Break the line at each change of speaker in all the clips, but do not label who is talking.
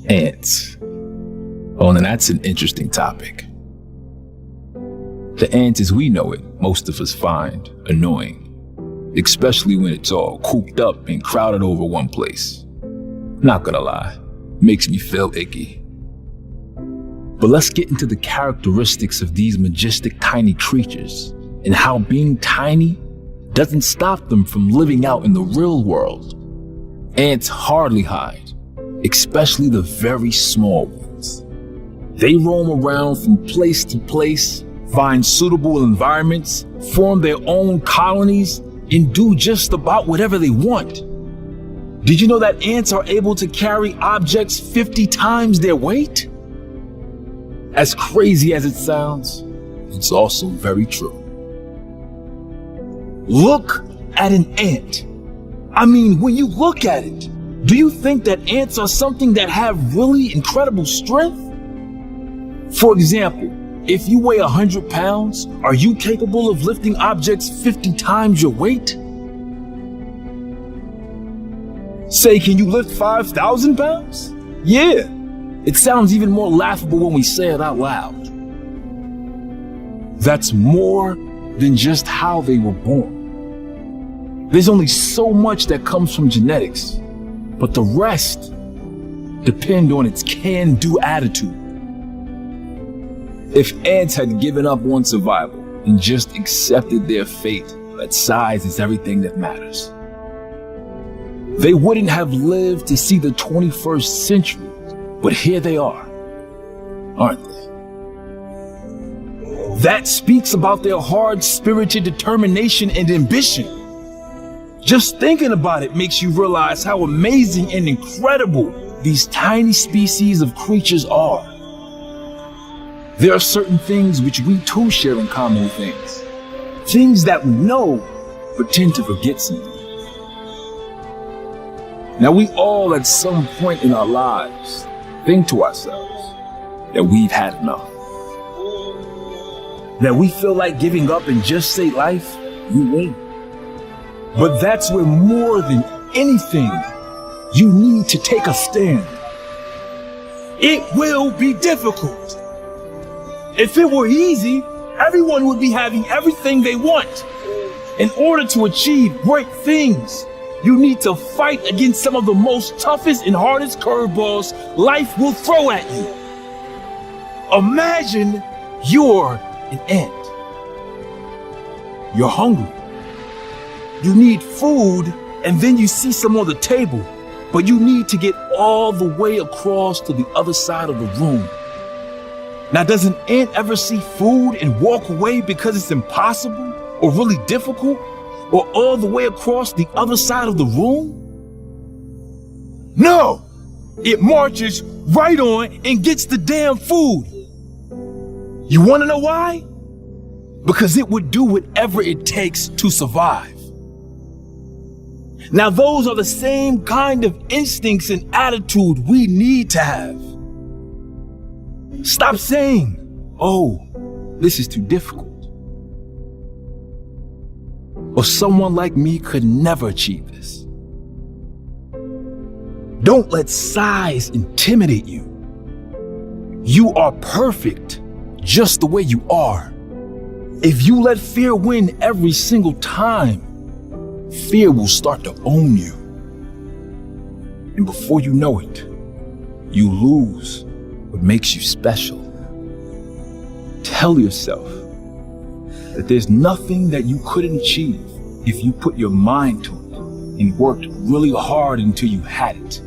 Ants. Oh, and that's an interesting topic. The ants as we know it, most of us find annoying, especially when it's all cooped up and crowded over one place. Not gonna lie, makes me feel icky. But let's get into the characteristics of these majestic tiny creatures and how being tiny doesn't stop them from living out in the real world. Ants hardly hide, especially the very small ones. They roam around from place to place, find suitable environments, form their own colonies, and do just about whatever they want. Did you know that ants are able to carry objects 50 times their weight? As crazy as it sounds, it's also very true. Look at an ant. I mean, when you look at it, do you think that ants are something that have really incredible strength? For example, if you weigh 100 pounds, are you capable of lifting objects 50 times your weight? Say, can you lift 5,000 pounds? Yeah, it sounds even more laughable when we say it out loud. That's more than just how they were born. There's only so much that comes from genetics, but the rest depend on its can-do attitude. If ants had given up on survival and just accepted their fate that size is everything that matters, they wouldn't have lived to see the 21st century, but here they are, aren't they? That speaks about their hard-spirited determination and ambition. Just thinking about it makes you realize how amazing and incredible these tiny species of creatures are. There are certain things which we too share in common with ants. Things that we know, but tend to forget something. Now we all at some point in our lives think to ourselves that we've had enough. That we feel like giving up and just say life, you win. But that's where more than anything, you need to take a stand. It will be difficult. If it were easy, everyone would be having everything they want. In order to achieve great things, you need to fight against some of the most toughest and hardest curveballs life will throw at you. Imagine you're an ant. You're hungry. You need food, and then you see some on the table, but you need to get all the way across to the other side of the room. Now, does an ant ever see food and walk away because it's impossible or really difficult, or all the way across the other side of the room? No, it marches right on and gets the damn food. You want to know why? Because it would do whatever it takes to survive. Now, those are the same kind of instincts and attitude we need to have. Stop saying, oh, this is too difficult. Or someone like me could never achieve this. Don't let size intimidate you. You are perfect just the way you are. If you let fear win every single time, fear will start to own you. And before you know it, you lose what makes you special. Tell yourself that there's nothing that you couldn't achieve if you put your mind to it and worked really hard until you had it.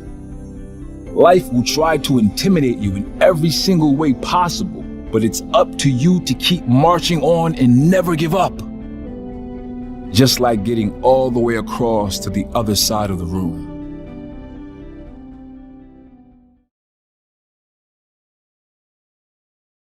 Life will try to intimidate you in every single way possible, but it's up to you to keep marching on and never give up. Just like getting all the way across to the other side of the room.